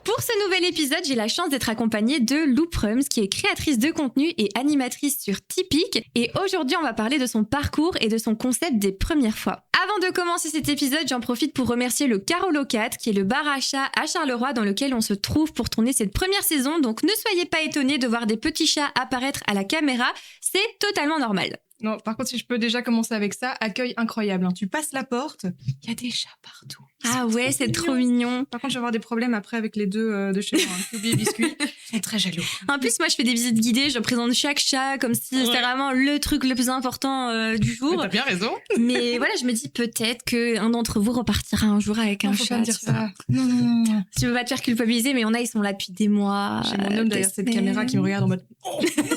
Pour ce nouvel épisode, j'ai la chance d'être accompagnée de Lou Prums, qui est créatrice de contenu et animatrice sur Tipeee. Et aujourd'hui, on va parler de son parcours et de son concept des premières fois. Avant de commencer cet épisode, j'en profite pour remercier le Carolocat, qui est le bar à chats à Charleroi dans lequel on se trouve pour tourner cette première saison. Donc ne soyez pas étonnés de voir des petits chats apparaître à la caméra, c'est totalement normal. Non, par contre, si je peux déjà commencer avec ça, accueil incroyable. Tu passes la porte, il y a des chats partout. Ah ouais, c'est trop mignon. Par contre, je vais avoir des problèmes après avec les deux de chez moi. Toby et Biscuit, ils sont très jaloux. En plus, moi, je fais des visites guidées, je présente chaque chat comme si c'était vraiment le truc le plus important du jour. Mais t'as bien raison. Mais voilà, je me dis peut-être qu'un d'entre vous repartira un jour avec un faut chat. Pas me dire ça. Non. Je veux pas te faire culpabiliser, mais il y en a, ils sont là depuis des mois. J'ai mon homme derrière cette caméra qui me regarde en mode oh, non.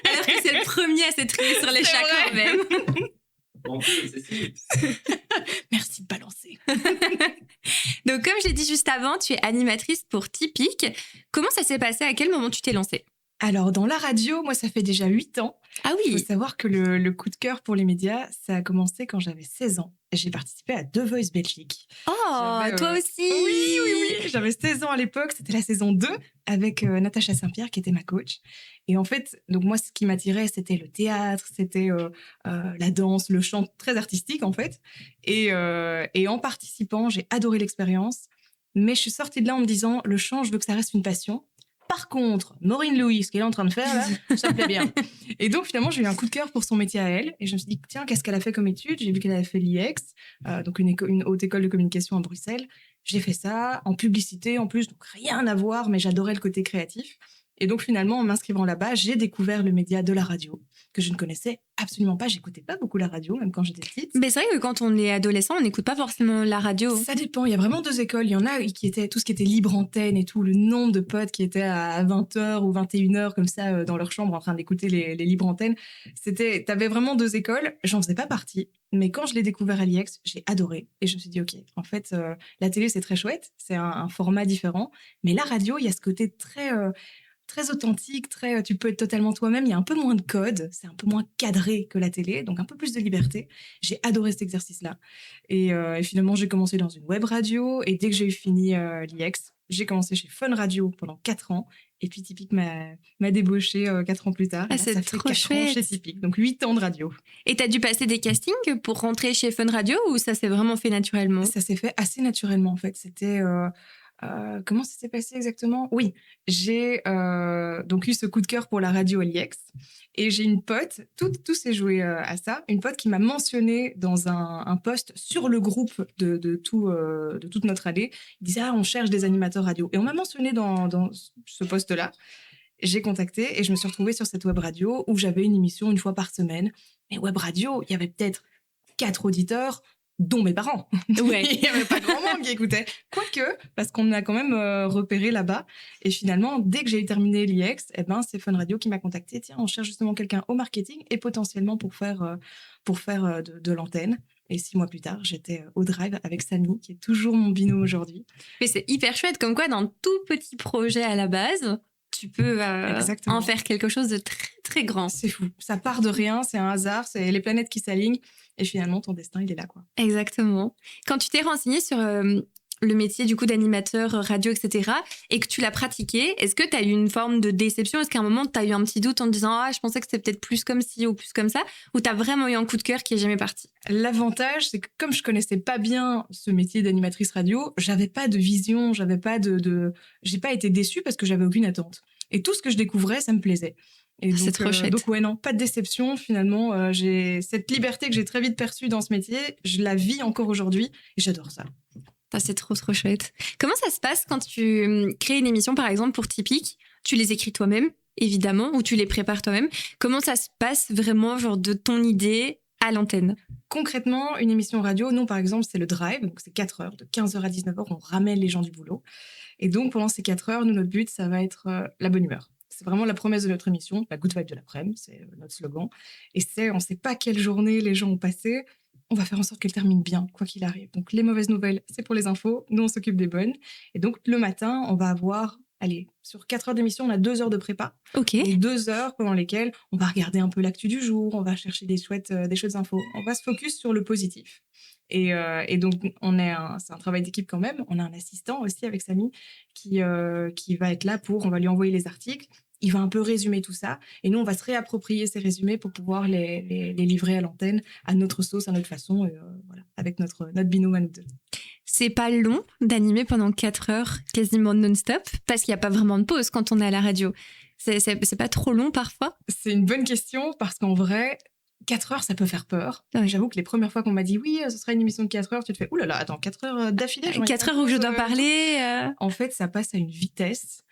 Alors que c'est le premier à s'être traîné sur les chats quand même. En plus, c'est si. Merci de balancer. Donc, comme je l'ai dit juste avant, tu es animatrice pour Tipeee. Comment ça s'est passé? À quel moment tu t'es lancée? Alors, dans la radio, moi, ça fait déjà 8 ans. Ah oui. Il faut savoir que le coup de cœur pour les médias, ça a commencé quand j'avais 16 ans. J'ai participé à The Voice Belgique. Oh, toi aussi. Oui. J'avais 16 ans à l'époque. C'était la saison 2 avec Natacha Saint-Pierre qui était ma coach. Et en fait, donc moi, ce qui m'attirait, c'était le théâtre, c'était la danse, le chant, très artistique en fait. Et en participant, j'ai adoré l'expérience. Mais je suis sortie de là en me disant, le chant, je veux que ça reste une passion. Par contre, Maureen Louis, ce qu'elle est en train de faire, là, ça me plaît bien. Et donc, finalement, j'ai eu un coup de cœur pour son métier à elle. Et je me suis dit, tiens, qu'est-ce qu'elle a fait comme étude? J'ai vu qu'elle avait fait l'IEX, donc une haute école de communication à Bruxelles. J'ai fait ça en publicité en plus, donc rien à voir, mais j'adorais le côté créatif. Et donc, finalement, en m'inscrivant là-bas, j'ai découvert le média de la radio, que je ne connaissais absolument pas. J'écoutais pas beaucoup la radio, même quand j'étais petite. Mais c'est vrai que quand on est adolescent, on n'écoute pas forcément la radio. Ça dépend. Il y a vraiment deux écoles. Il y en a qui étaient tout ce qui était libre antenne et tout. Le nombre de potes qui étaient à 20h ou 21h, comme ça, dans leur chambre, en train d'écouter les libres antennes. T'avais vraiment deux écoles. J'en faisais pas partie. Mais quand je l'ai découvert à l'IEX, j'ai adoré. Et je me suis dit, OK, en fait, la télé, c'est très chouette. C'est un format différent. Mais la radio, il y a ce côté très authentique, tu peux être totalement toi-même. Il y a un peu moins de code, c'est un peu moins cadré que la télé, donc un peu plus de liberté. J'ai adoré cet exercice-là. Et finalement, j'ai commencé dans une web radio. Et dès que j'ai eu fini l'IEX, j'ai commencé chez Fun Radio pendant 4 ans. Et puis Tipeee m'a débauché 4 ans plus tard. Ah, c'est ça trop fait 4 chouette. ans chez Tipeee, donc 8 ans de radio. Et t'as dû passer des castings pour rentrer chez Fun Radio ou ça s'est vraiment fait naturellement? Ça s'est fait assez naturellement, en fait. C'était... comment ça s'est passé exactement? Oui, j'ai donc eu ce coup de cœur pour la radio à l'IEX et j'ai une pote, tout s'est joué à ça, une pote qui m'a mentionné dans un post sur le groupe de toute notre année. Il disait on cherche des animateurs radio et on m'a mentionné dans ce post-là. J'ai contacté et je me suis retrouvée sur cette web radio où j'avais une émission une fois par semaine. Mais web radio, il y avait peut-être 4 auditeurs, dont mes parents. Ouais. Il n'y avait pas grand monde qui écoutait. Quoique, parce qu'on a quand même repéré là-bas. Et finalement, dès que j'ai terminé l'IEX, c'est Fun Radio qui m'a contacté. Tiens, on cherche justement quelqu'un au marketing et potentiellement pour faire de l'antenne. Et 6 mois plus tard, j'étais au Drive avec Samy, qui est toujours mon binôme aujourd'hui. Mais c'est hyper chouette, comme quoi dans tout petit projet à la base, tu peux en faire quelque chose de très, très grand. C'est fou. Ça part de rien, c'est un hasard, c'est les planètes qui s'alignent. Et finalement, ton destin, il est là, quoi. Exactement. Quand tu t'es renseignée sur le métier du coup d'animateur radio, etc., et que tu l'as pratiqué, est-ce que tu as eu une forme de déception? Est-ce qu'à un moment, tu as eu un petit doute en te disant « Ah, je pensais que c'était peut-être plus comme ci ou plus comme ça » ou tu as vraiment eu un coup de cœur qui est jamais parti? L'avantage, c'est que comme je connaissais pas bien ce métier d'animatrice radio, j'avais pas de vision, j'ai pas été déçue parce que j'avais aucune attente. Et tout ce que je découvrais, ça me plaisait. Et donc, c'est trop chouette. Donc ouais, non, pas de déception. Finalement, j'ai cette liberté que j'ai très vite perçue dans ce métier, je la vis encore aujourd'hui et j'adore ça. Ah, c'est trop, trop chouette. Comment ça se passe quand tu crées une émission, par exemple, pour Tipeee? Tu les écris toi-même, évidemment, ou tu les prépares toi-même. Comment ça se passe vraiment, genre de ton idée à l'antenne? Concrètement, une émission radio, nous, par exemple, c'est le Drive. Donc, c'est 4 heures. De 15h à 19h, on ramène les gens du boulot. Et donc, pendant ces 4 heures, nous, notre but, ça va être la bonne humeur. C'est vraiment la promesse de notre émission, la good vibe de l'après-midi, c'est notre slogan. Et on ne sait pas quelle journée les gens ont passé. On va faire en sorte qu'elle termine bien, quoi qu'il arrive. Donc, les mauvaises nouvelles, c'est pour les infos. Nous, on s'occupe des bonnes. Et donc, le matin, on va avoir, sur 4 heures d'émission, on a 2 heures de prépa. Ok. Donc 2 heures pendant lesquelles on va regarder un peu l'actu du jour, on va chercher des chouettes infos. On va se focus sur le positif. Et donc, c'est un travail d'équipe quand même. On a un assistant aussi avec Samy qui va être là on va lui envoyer les articles. Il va un peu résumer tout ça. Et nous, on va se réapproprier ces résumés pour pouvoir les livrer à l'antenne, à notre sauce, à notre façon, voilà, avec notre binôme à nous deux. C'est pas long d'animer pendant 4 heures, quasiment non-stop, parce qu'il n'y a pas vraiment de pause quand on est à la radio. C'est pas trop long parfois? C'est une bonne question, parce qu'en vrai, 4 heures, ça peut faire peur. Ouais. J'avoue que les premières fois qu'on m'a dit oui, ce sera une émission de 4 heures, tu te fais oulala, attends, 4 heures d'affilée. 4 heures où je dois parler. En fait, ça passe à une vitesse.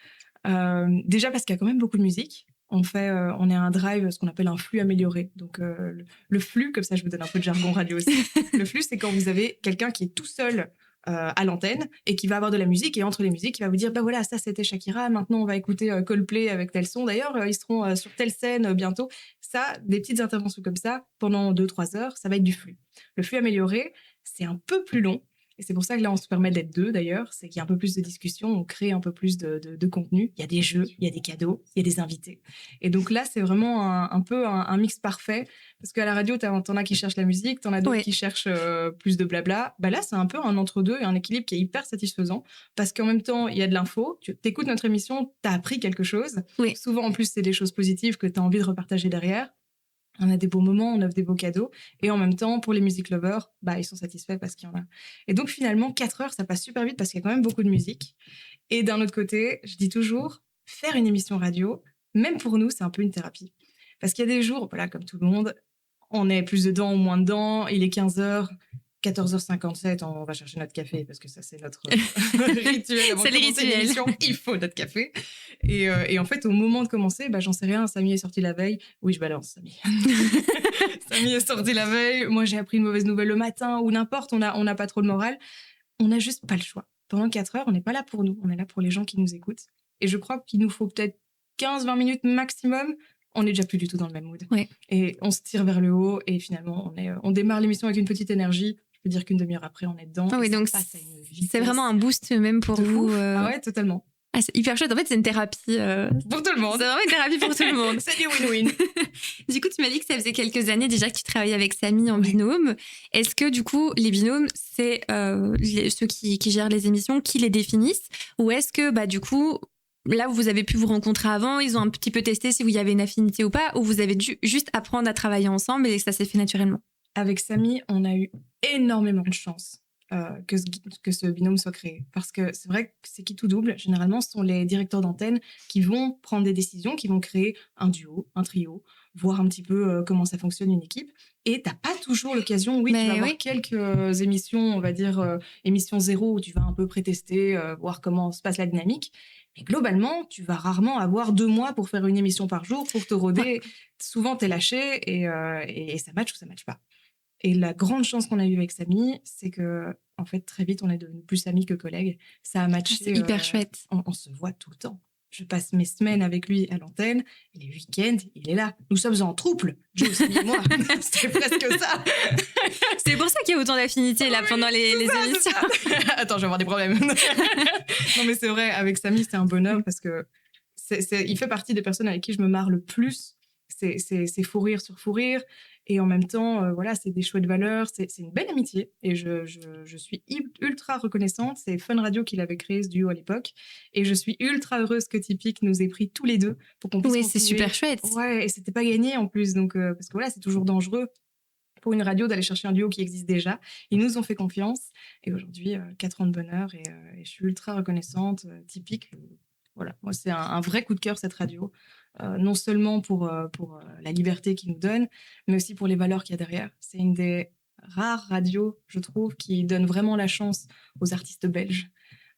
Déjà parce qu'il y a quand même beaucoup de musique. On est à un drive, ce qu'on appelle un flux amélioré. Donc, le flux, comme ça, je vous donne un peu de jargon radio aussi. Le flux, c'est quand vous avez quelqu'un qui est tout seul à l'antenne et qui va avoir de la musique, et entre les musiques, il va vous dire, bah voilà, ça c'était Shakira, maintenant on va écouter Coldplay avec tel son. D'ailleurs, ils seront sur telle scène bientôt. Ça, des petites interventions comme ça, pendant 2-3 heures, ça va être du flux. Le flux amélioré, c'est un peu plus long. Et c'est pour ça que là, on se permet d'être 2, d'ailleurs. C'est qu'il y a un peu plus de discussion, on crée un peu plus de contenu. Il y a des jeux, il y a des cadeaux, il y a des invités. Et donc là, c'est vraiment un peu un mix parfait. Parce qu'à la radio, t'en as qui cherchent la musique, t'en as d'autres qui cherchent plus de blabla. Bah là, c'est un peu un entre-deux et un équilibre qui est hyper satisfaisant. Parce qu'en même temps, il y a de l'info. Tu écoutes notre émission, t'as appris quelque chose. Oui. Souvent, en plus, c'est des choses positives que t'as envie de repartager derrière. On a des beaux moments, on offre des beaux cadeaux. Et en même temps, pour les music lovers, bah, ils sont satisfaits parce qu'il y en a. Et donc, finalement, 4 heures, ça passe super vite parce qu'il y a quand même beaucoup de musique. Et d'un autre côté, je dis toujours, faire une émission radio, même pour nous, c'est un peu une thérapie. Parce qu'il y a des jours, voilà, comme tout le monde, on est plus dedans ou moins dedans. Il est 15h. 14h57, on va chercher notre café parce que ça, c'est notre rituel. Avant c'est de commencer l'émission, il faut notre café. Et en fait, au moment de commencer, bah, j'en sais rien. Samy est sorti la veille. Oui, je balance, Samy. Samy est sorti la veille. Moi, j'ai appris une mauvaise nouvelle le matin ou n'importe. On n'a pas trop le moral. On n'a juste pas le choix. Pendant 4 heures, on n'est pas là pour nous. On est là pour les gens qui nous écoutent. Et je crois qu'il nous faut peut-être 15-20 minutes maximum. On n'est déjà plus du tout dans le même mood. Ouais. Et on se tire vers le haut. Et finalement, on démarre l'émission avec une petite énergie. Je peux dire qu'une demi-heure après, on est dedans. Ah oui, donc c'est vraiment un boost même pour vous. Ah ouais, totalement. Ah, c'est hyper chouette. En fait, c'est une thérapie. Pour tout le monde. C'est vraiment une thérapie pour tout le monde. C'est du win-win. Du coup, tu m'as dit que ça faisait quelques années déjà que tu travaillais avec Samy en binôme. Est-ce que du coup, les binômes, c'est ceux qui gèrent les émissions, qui les définissent? Ou est-ce que bah, du coup, là où vous avez pu vous rencontrer avant, ils ont un petit peu testé si vous y avez une affinité ou pas, ou vous avez dû juste apprendre à travailler ensemble et que ça s'est fait naturellement? Avec Samy, on a eu énormément de chance que ce binôme soit créé. Parce que c'est vrai que c'est qui tout double. Généralement, ce sont les directeurs d'antenne qui vont prendre des décisions, qui vont créer un duo, un trio, voir un petit peu comment ça fonctionne une équipe. Et t'as pas toujours l'occasion, tu vas avoir quelques émissions, on va dire émission 0, où tu vas un peu prétester, voir comment se passe la dynamique. Mais globalement, tu vas rarement avoir 2 mois pour faire une émission par jour, pour te roder. Ouais. Souvent, t'es lâché et ça match ou ça match pas. Et la grande chance qu'on a eue avec Samy, c'est que, en fait, très vite, on est devenus plus amis que collègues. Ça a matché. C'est hyper chouette. On se voit tout le temps. Je passe mes semaines avec lui à l'antenne. Et les week-ends, il est là. Nous sommes en trouble, Joe, Samy et moi. C'est presque ça. C'est pour ça qu'il y a autant d'affinités là pendant les émissions. Attends, je vais avoir des problèmes. Non, mais c'est vrai, avec Samy, c'est un bonheur parce que il fait partie des personnes avec qui je me marre le plus. C'est fou rire sur fou rire. Et en même temps, voilà, c'est des chouettes valeurs, c'est une belle amitié. Et je suis ultra reconnaissante. C'est Fun Radio qui l'avait créé, ce duo à l'époque. Et je suis ultra heureuse que Typique nous ait pris tous les deux pour qu'on puisse continuer. C'est super chouette. Ouais, et c'était pas gagné en plus. Donc, parce que voilà, c'est toujours dangereux pour une radio d'aller chercher un duo qui existe déjà. Ils nous ont fait confiance. Et aujourd'hui, 4 ans de bonheur. Et je suis ultra reconnaissante. Typique, voilà, moi, c'est un vrai coup de cœur, cette radio. Non seulement pour la liberté qu'ils nous donnent, mais aussi pour les valeurs qu'il y a derrière. C'est une des rares radios, je trouve, qui donne vraiment la chance aux artistes belges.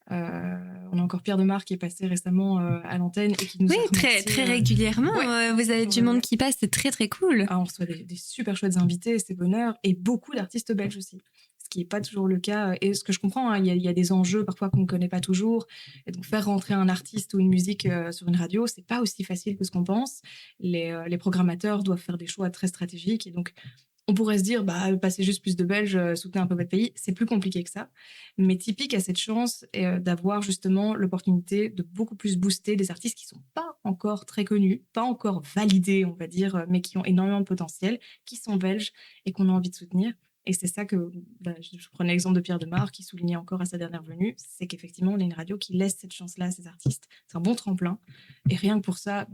On a encore Pierre Demar qui est passé récemment à l'antenne et qui nous a remercié, très régulièrement. Ouais. Vous avez du monde qui passe, c'est très très cool. On reçoit des super chouettes invités, c'est bonheur, et beaucoup d'artistes belges aussi. Ce qui n'est pas toujours le cas. Et ce que je comprends, il y a des enjeux parfois qu'on ne connaît pas toujours. Et donc, faire rentrer un artiste ou une musique sur une radio, ce n'est pas aussi facile que ce qu'on pense. Les programmateurs doivent faire des choix très stratégiques. Et donc, on pourrait se dire, passez juste plus de Belges, soutenez un peu votre pays. C'est plus compliqué que ça. Mais Typique a cette chance d'avoir justement l'opportunité de beaucoup plus booster des artistes qui ne sont pas encore très connus, pas encore validés, on va dire, mais qui ont énormément de potentiel, qui sont belges et qu'on a envie de soutenir. Et c'est ça que, je prenais l'exemple de Pierre Demar, qui soulignait encore à sa dernière venue, c'est qu'effectivement, on est une radio qui laisse cette chance-là à ses artistes. C'est un bon tremplin. Et rien que pour ça,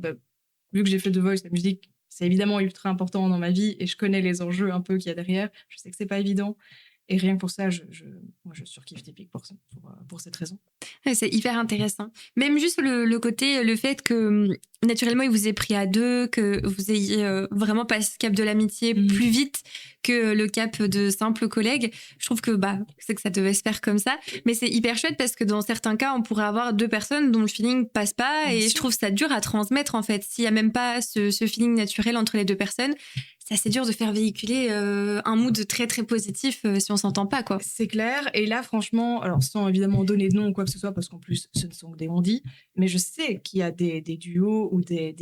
vu que j'ai fait The Voice, la musique, c'est évidemment ultra important dans ma vie et je connais les enjeux un peu qu'il y a derrière. Je sais que c'est pas évident. Et rien que pour ça, moi, je surkiffe Typique pour cette raison. Ouais, c'est hyper intéressant. Même juste le côté, le fait que naturellement, il vous ait pris à deux, que vous ayez vraiment passé ce cap de l'amitié plus vite que le cap de simples collègues. Je trouve que c'est que ça devait se faire comme ça. Mais c'est hyper chouette parce que dans certains cas, on pourrait avoir deux personnes dont le feeling passe pas. Bien et sûr. Je trouve ça dur à transmettre, en fait. S'il y a même pas ce feeling naturel entre les deux personnes, c'est assez dur de faire véhiculer un mood très, très positif si on s'entend pas, quoi. C'est clair. Et là, franchement, alors sans évidemment donner de nom ou quoi que ce soit, parce qu'en plus, ce ne sont que des on-dit, mais je sais qu'il y a des duos ou des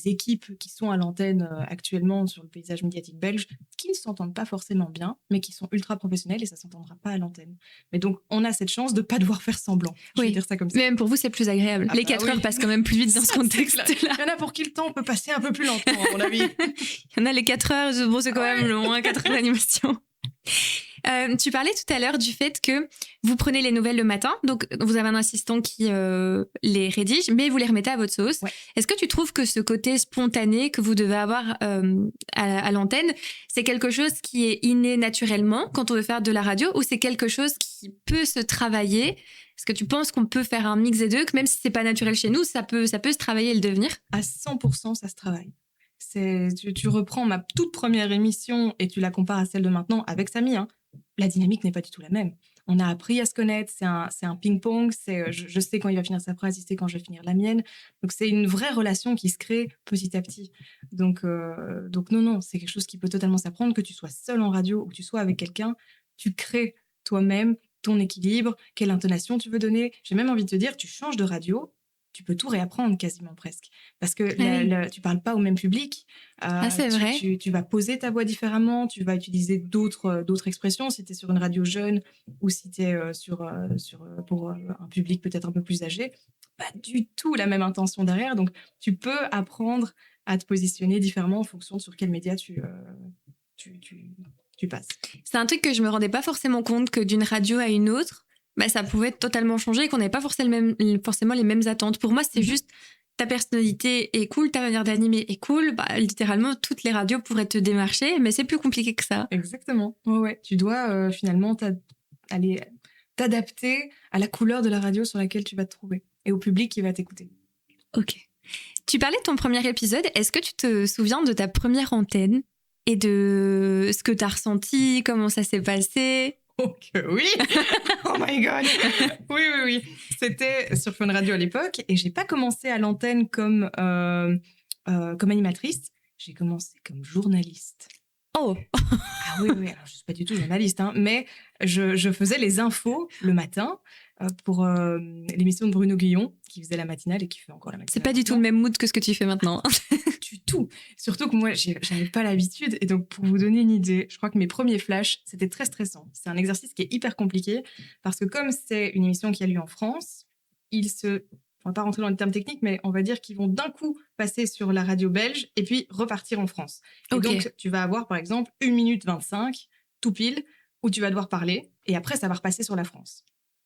équipes qui sont à l'antenne actuellement sur le paysage médiatique belge qui ne s'entendent pas forcément bien, mais qui sont ultra professionnels et ça ne s'entendra pas à l'antenne. Mais donc, on a cette chance de ne pas devoir faire semblant. Je vais dire ça comme ça. Mais même pour vous, c'est plus agréable. Les 4 heures passent quand même plus vite dans ce contexte-là. Il y en a pour qui le temps peut passer un peu plus lentement, à mon avis. Il y en a les 4 heures, bon, c'est quand même le moins 4 heures d'animation. Tu parlais tout à l'heure du fait que vous prenez les nouvelles le matin, donc vous avez un assistant qui les rédige, mais vous les remettez à votre sauce. Ouais. Est-ce que tu trouves que ce côté spontané que vous devez avoir à l'antenne, c'est quelque chose qui est inné naturellement quand on veut faire de la radio, ou c'est quelque chose qui peut se travailler? Est-ce que tu penses qu'on peut faire un mix des deux, que même si c'est pas naturel chez nous, ça peut se travailler et le devenir? À 100%, ça se travaille. Tu reprends ma toute première émission et tu la compares à celle de maintenant avec Samy, hein. La dynamique n'est pas du tout la même. On a appris à se connaître, c'est un ping-pong, je sais quand il va finir sa phrase, il sait quand je vais finir la mienne. Donc c'est une vraie relation qui se crée petit à petit. Donc non, c'est quelque chose qui peut totalement s'apprendre, que tu sois seul en radio ou que tu sois avec quelqu'un, tu crées toi-même ton équilibre, quelle intonation tu veux donner. J'ai même envie de te dire, tu changes de radio, tu peux tout réapprendre quasiment presque. Parce que tu parles pas au même public. C'est vrai. Tu vas poser ta voix différemment, tu vas utiliser d'autres expressions si tu es sur une radio jeune ou si tu es pour un public peut-être un peu plus âgé. Pas du tout la même intention derrière. Donc, tu peux apprendre à te positionner différemment en fonction de sur quel média tu passes. C'est un truc que je me rendais pas forcément compte, que d'une radio à une autre, ça pouvait totalement changer et qu'on n'avait pas forcément les mêmes attentes. Pour moi, c'est juste ta personnalité est cool, ta manière d'animer est cool. Littéralement, toutes les radios pourraient te démarcher, mais c'est plus compliqué que ça. Exactement. Ouais. Tu dois finalement aller t'adapter à la couleur de la radio sur laquelle tu vas te trouver et au public qui va t'écouter. Ok. Tu parlais de ton premier épisode. Est-ce que tu te souviens de ta première antenne et de ce que tu as ressenti, comment ça s'est passé? Ok, oui. Oh my God. Oui. C'était sur Fun Radio à l'époque et j'ai pas commencé à l'antenne comme animatrice. J'ai commencé comme journaliste. Oh. Ah oui. Alors, je suis pas du tout journaliste, hein, mais je faisais les infos le matin pour l'émission de Bruno Guillon qui faisait la matinale et qui fait encore la matinale. C'est pas du tout le même mood que ce que tu fais maintenant. Du tout. Surtout que moi, j'avais pas l'habitude. Et donc, pour vous donner une idée, je crois que mes premiers flashs, c'était très stressant. C'est un exercice qui est hyper compliqué parce que comme c'est une émission qui a lieu en France, on va pas rentrer dans les termes techniques, mais on va dire qu'ils vont d'un coup passer sur la radio belge et puis repartir en France. Et donc, tu vas avoir, par exemple, 1 minute 25, tout pile, où tu vas devoir parler. Et après, ça va repasser sur la France.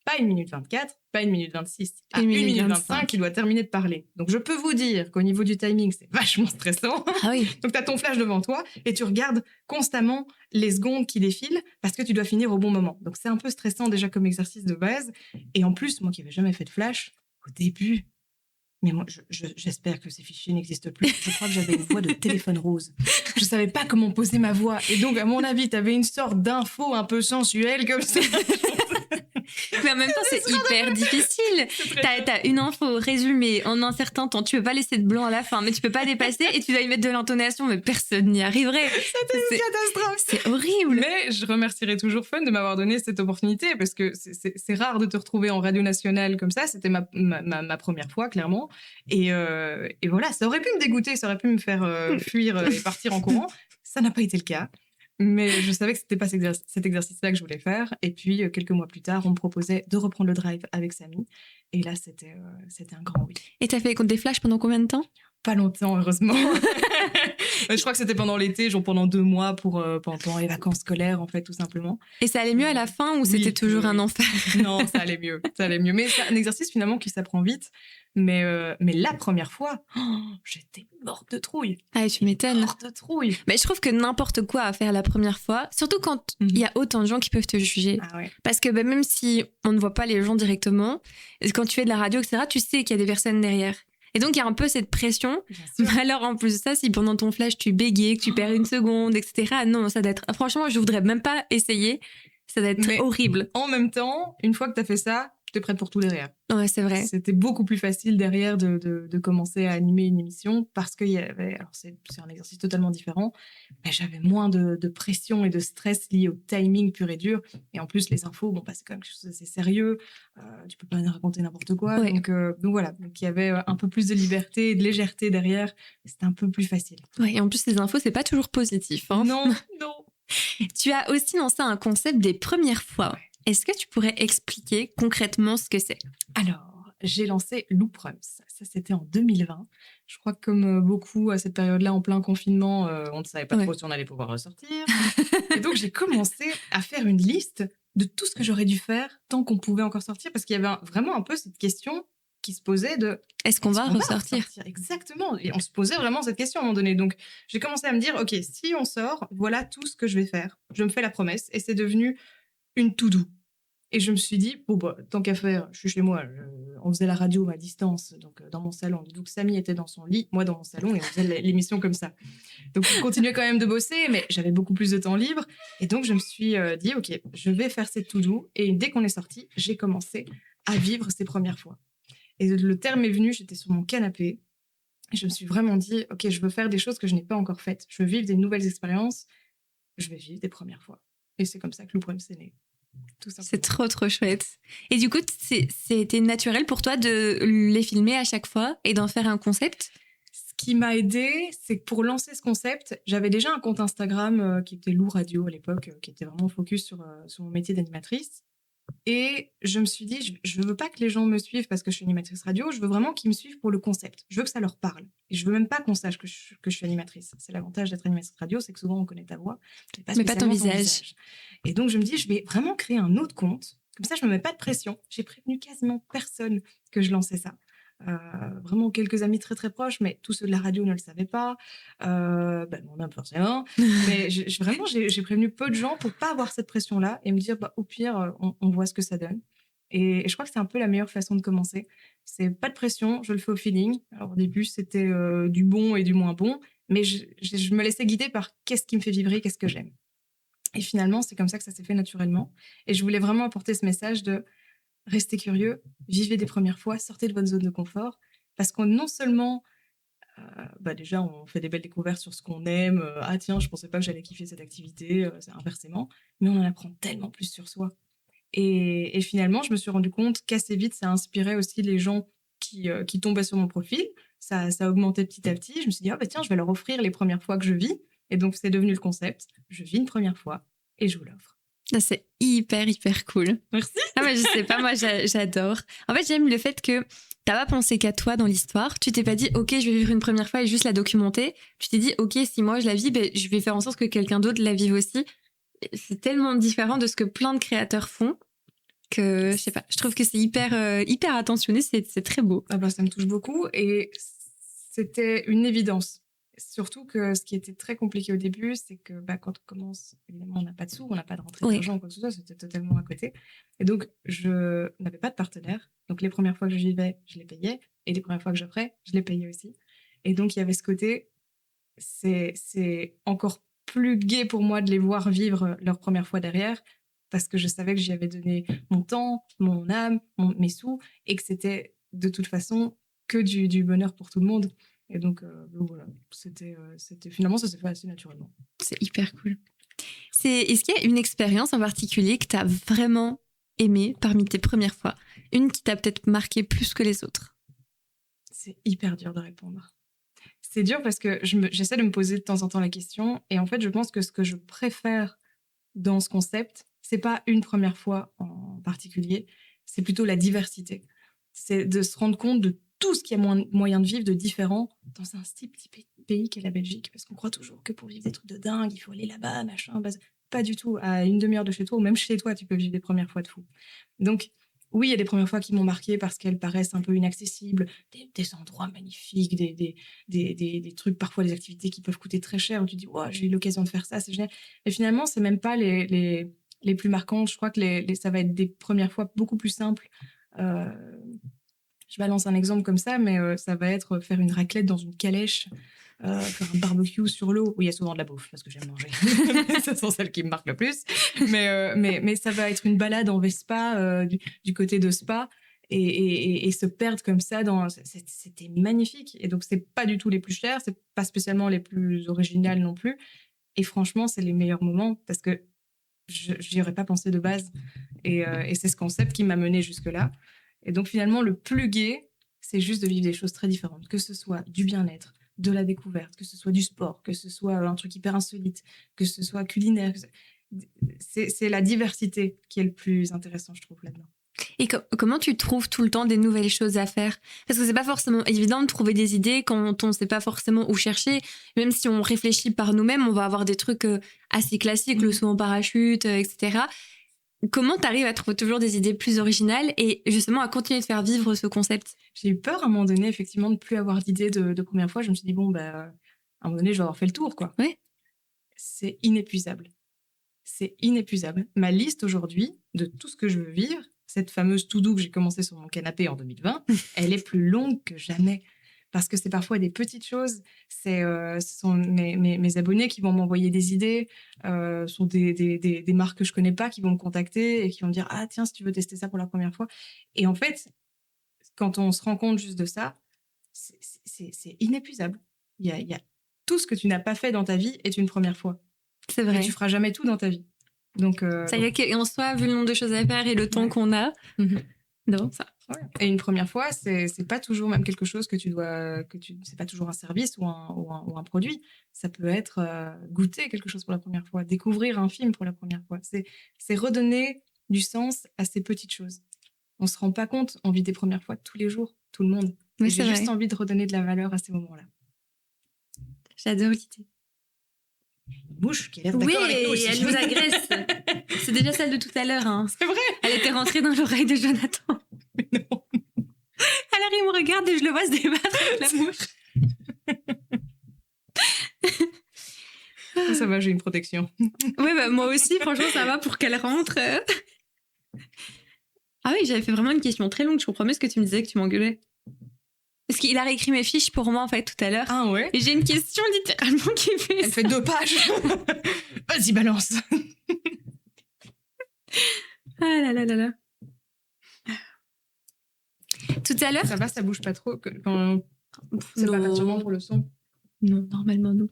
Pas 1 minute 24, pas 1 minute 26, à 1 minute 25, il doit terminer de parler. Donc, je peux vous dire qu'au niveau du timing, c'est vachement stressant. Ah oui. Donc, tu as ton flash devant toi et tu regardes constamment les secondes qui défilent parce que tu dois finir au bon moment. Donc, c'est un peu stressant déjà comme exercice de base. Et en plus, moi qui n'avais jamais fait de flash, au début, mais moi, j'espère que ces fichiers n'existent plus. Je crois que j'avais une voix de téléphone rose. Je savais pas comment poser ma voix. Et donc, à mon avis, tu avais une sorte d'info un peu sensuelle comme ça. Mais en même temps, c'est hyper difficile. T'as une info résumée en un certain temps. Tu peux pas laisser de blanc à la fin, mais tu peux pas dépasser et tu dois y mettre de l'intonation, mais personne n'y arriverait. C'était une catastrophe. C'est horrible. Mais je remercierai toujours Fun de m'avoir donné cette opportunité parce que c'est rare de te retrouver en radio nationale comme ça. C'était ma première fois, clairement. Et voilà, ça aurait pu me dégoûter, ça aurait pu me faire fuir et partir en courant. Ça n'a pas été le cas. Mais je savais que c'était pas cet exercice-là que je voulais faire. Et puis, quelques mois plus tard, on me proposait de reprendre le drive avec Samy. Et là, c'était un grand oui. Et t'as fait des flashs pendant combien de temps? Pas longtemps, heureusement. Je crois que c'était pendant l'été, genre pendant 2 mois pendant les vacances scolaires, en fait, tout simplement. Et ça allait mieux à la fin ou c'était toujours un enfer? Non, ça allait mieux. Mais c'est un exercice finalement qui s'apprend vite. Mais la première fois, j'étais morte de trouille. Ah, tu m'étonnes. Morte de trouille. Mais je trouve que n'importe quoi à faire la première fois, surtout quand il y a autant de gens qui peuvent te juger. Ah ouais. Parce que même si on ne voit pas les gens directement, quand tu fais de la radio, etc., tu sais qu'il y a des personnes derrière. Et donc, il y a un peu cette pression. Mais alors, en plus de ça, si pendant ton flash, tu bégayes, que tu perds une seconde, etc., non, ça doit être... Franchement, je voudrais même pas essayer. Ça doit être horrible. En même temps, une fois que tu as fait ça, tu es prête pour tout derrière. Ouais, c'est vrai. C'était beaucoup plus facile derrière de commencer à animer une émission parce qu'il y avait... Alors, c'est un exercice totalement différent, mais j'avais moins de pression et de stress liés au timing pur et dur. Et en plus, les infos, c'est quand même quelque chose d'assez sérieux. Tu peux pas raconter n'importe quoi. Ouais. Donc voilà. Donc, il y avait un peu plus de liberté et de légèreté derrière. C'était un peu plus facile. Ouais, et en plus, les infos, c'est pas toujours positif. Hein. Non. Tu as aussi lancé un concept des premières fois. Ouais. Est-ce que tu pourrais expliquer concrètement ce que c'est? Alors, j'ai lancé Looprums. Ça, c'était en 2020. Je crois que comme beaucoup à cette période-là, en plein confinement, on ne savait pas trop si on allait pouvoir ressortir. Et donc, j'ai commencé à faire une liste de tout ce que j'aurais dû faire tant qu'on pouvait encore sortir. Parce qu'il y avait vraiment un peu cette question qui se posait de... Est-ce qu'on va ressortir? Exactement. Et on se posait vraiment cette question à un moment donné. Donc, j'ai commencé à me dire, OK, si on sort, voilà tout ce que je vais faire. Je me fais la promesse. Et c'est devenu une to-do. Et je me suis dit, tant qu'à faire, je suis chez moi, on faisait la radio à distance, donc dans mon salon. Donc Samy était dans son lit, moi dans mon salon, et on faisait l'émission comme ça. Donc on continuait quand même de bosser, mais j'avais beaucoup plus de temps libre. Et donc je me suis dit, OK, je vais faire cette to-do. Et dès qu'on est sorti, j'ai commencé à vivre ces premières fois. Et le terme est venu, j'étais sur mon canapé. Et je me suis vraiment dit, OK, je veux faire des choses que je n'ai pas encore faites. Je veux vivre des nouvelles expériences. Je vais vivre des premières fois. Et c'est comme ça que Looprums est né. C'est trop, trop chouette. Et du coup, c'était naturel pour toi de les filmer à chaque fois et d'en faire un concept? Ce qui m'a aidée, c'est que pour lancer ce concept, j'avais déjà un compte Instagram qui était Lou Radio à l'époque, qui était vraiment focus sur mon métier d'animatrice. Et je me suis dit, je veux pas que les gens me suivent parce que je suis animatrice radio, je veux vraiment qu'ils me suivent pour le concept. Je veux que ça leur parle. Et je veux même pas qu'on sache que je suis animatrice. C'est l'avantage d'être animatrice radio, c'est que souvent on connaît ta voix, mais pas ton visage. Et donc je me dis, je vais vraiment créer un autre compte. Comme ça, je me mets pas de pression. J'ai prévenu quasiment personne que je lançais ça. Vraiment quelques amis très très proches, mais tous ceux de la radio ne le savaient pas. Mon âme forcément. Mais j'ai prévenu peu de gens pour pas avoir cette pression-là et me dire, au pire, on voit ce que ça donne. Et je crois que c'est un peu la meilleure façon de commencer. C'est pas de pression, je le fais au feeling. Alors au début, c'était du bon et du moins bon, mais je me laissais guider par qu'est-ce qui me fait vibrer, qu'est-ce que j'aime. Et finalement, c'est comme ça que ça s'est fait naturellement. Et je voulais vraiment apporter ce message de restez curieux, vivez des premières fois, sortez de votre zone de confort, parce qu'on non seulement, déjà, on fait des belles découvertes sur ce qu'on aime, ah tiens, je pensais pas que j'allais kiffer cette activité, c'est inversement, mais on en apprend tellement plus sur soi. Et finalement, je me suis rendu compte qu'assez vite, ça inspirait aussi les gens qui tombaient sur mon profil, ça augmentait petit à petit, je me suis dit, tiens, je vais leur offrir les premières fois que je vis, et donc c'est devenu le concept, je vis une première fois, et je vous l'offre. C'est hyper, hyper cool. Merci. Ah, mais je sais pas, moi j'adore. En fait, j'aime le fait que t'as pas pensé qu'à toi dans l'histoire. Tu t'es pas dit, OK, je vais vivre une première fois et juste la documenter. Tu t'es dit, OK, si moi je la vis, je vais faire en sorte que quelqu'un d'autre la vive aussi. C'est tellement différent de ce que plein de créateurs font que, je sais pas, je trouve que c'est hyper attentionné, c'est très beau. Ça me touche beaucoup et c'était une évidence. Surtout que ce qui était très compliqué au début, c'est que quand on commence, évidemment, on n'a pas de sous, on n'a pas de rentrée d'argent ou quoi que ce soit, c'était totalement à côté. Et donc, je n'avais pas de partenaire. Donc, les premières fois que je vivais, je les payais. Et les premières fois que j'offrais, je les payais aussi. Et donc, il y avait ce côté, c'est encore plus gai pour moi de les voir vivre leur première fois derrière, parce que je savais que j'y avais donné mon temps, mon âme, mes sous, et que c'était de toute façon que du bonheur pour tout le monde. Et donc voilà, c'était finalement, ça s'est fait assez naturellement. C'est hyper cool. Est-ce qu'il y a une expérience en particulier que tu as vraiment aimée parmi tes premières fois? Une qui t'a peut-être marqué plus que les autres? C'est hyper dur de répondre. C'est dur parce que j'essaie de me poser de temps en temps la question. Et en fait, je pense que ce que je préfère dans ce concept, c'est pas une première fois en particulier, c'est plutôt la diversité. C'est de se rendre compte de tout ce qu'il y a moyen de vivre de différent dans un style pays qu'est la Belgique, parce qu'on croit toujours que pour vivre des trucs de dingue, il faut aller là-bas, machin. Pas du tout. À une demi-heure de chez toi, ou même chez toi, tu peux vivre des premières fois de fou. Donc, oui, il y a des premières fois qui m'ont marquée parce qu'elles paraissent un peu inaccessibles, des endroits magnifiques, des trucs, parfois des activités qui peuvent coûter très cher, où tu dis, wow, j'ai eu l'occasion de faire ça, c'est génial. Et finalement, c'est même pas les plus marquantes. Je crois que ça va être des premières fois beaucoup plus simples. Je balance un exemple comme ça, mais ça va être faire une raclette dans une calèche, faire un barbecue sur l'eau, où il y a souvent de la bouffe, parce que j'aime manger. Ce sont celles qui me marquent le plus. Mais ça va être une balade en Vespa, du côté de Spa, et se perdre comme ça. C'était magnifique. Et donc, c'est pas du tout les plus chers, c'est pas spécialement les plus originales non plus. Et franchement, c'est les meilleurs moments, parce que je n'y aurais pas pensé de base. Et c'est ce concept qui m'a mené jusque-là. Et donc, finalement, le plus gai, c'est juste de vivre des choses très différentes, que ce soit du bien-être, de la découverte, que ce soit du sport, que ce soit un truc hyper insolite, que ce soit culinaire. C'est la diversité qui est le plus intéressant, je trouve, là-dedans. Et comment tu trouves tout le temps des nouvelles choses à faire? Parce que c'est pas forcément évident de trouver des idées quand on sait pas forcément où chercher. Même si on réfléchit par nous-mêmes, on va avoir des trucs assez classiques, le saut en parachute, etc. Comment tu arrives à trouver toujours des idées plus originales et justement à continuer de faire vivre ce concept? J'ai eu peur à un moment donné, effectivement, de plus avoir d'idées de première fois. Je me suis dit, bon, à un moment donné, je vais avoir fait le tour, quoi. Oui. C'est inépuisable. C'est inépuisable. Ma liste aujourd'hui de tout ce que je veux vivre, cette fameuse to-do que j'ai commencé sur mon canapé en 2020, elle est plus longue que jamais. Parce que c'est parfois des petites choses. Ce sont mes abonnés qui vont m'envoyer des idées, sont des marques que je connais pas qui vont me contacter et qui vont me dire « Ah tiens, si tu veux tester ça pour la première fois ». Et en fait, quand on se rend compte juste de ça, c'est inépuisable. Il y a tout ce que tu n'as pas fait dans ta vie est une première fois. C'est vrai. Et tu feras jamais tout dans ta vie. Donc, ça y est qu'en soi, vu le nombre de choses à faire et le temps qu'on a, non, ça. Ouais. Et une première fois, c'est pas toujours même quelque chose c'est pas toujours un service ou un produit. Ça peut être goûter quelque chose pour la première fois, découvrir un film pour la première fois. C'est redonner du sens à ces petites choses. On se rend pas compte, on vit des premières fois tous les jours, tout le monde. Oui, j'ai juste envie de redonner de la valeur à ces moments-là. J'adore l'idée. Bouche qui a l'air d'accord avec nous aussi. Oui, elle nous agresse. C'est déjà celle de tout à l'heure. Hein. C'est vrai. Elle était rentrée dans l'oreille de Jonathan. Mais non. Alors il me regarde et je le vois se débattre avec la mouche. Ça va, j'ai une protection. Oui, moi aussi, franchement, ça va pour qu'elle rentre. Ah oui, j'avais fait vraiment une question très longue. Je comprends mieux ce que tu me disais, que tu m'engueulais. Parce qu'il a réécrit mes fiches pour moi, en fait, tout à l'heure. Ah ouais. Et j'ai une question littéralement qui fait. Elle fait 2 pages. Vas-y, balance. Ah là là là là. Tout à l'heure. Ça va, ça bouge pas trop quand c'est pas perturbant pour le son. Non, normalement non.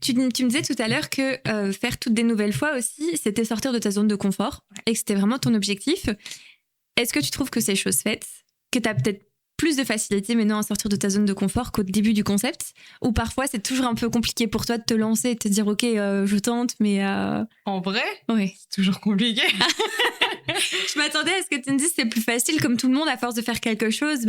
Tu me disais tout à l'heure que faire toutes des nouvelles fois aussi, c'était sortir de ta zone de confort et que c'était vraiment ton objectif. Est-ce que tu trouves que c'est chose faite, que tu as peut-être plus de facilité maintenant à sortir de ta zone de confort qu'au début du concept, ou parfois c'est toujours un peu compliqué pour toi de te lancer et de te dire ok, je tente, mais en vrai, oui, c'est toujours compliqué. Je m'attendais à ce que tu me dises c'est plus facile, comme tout le monde à force de faire quelque chose.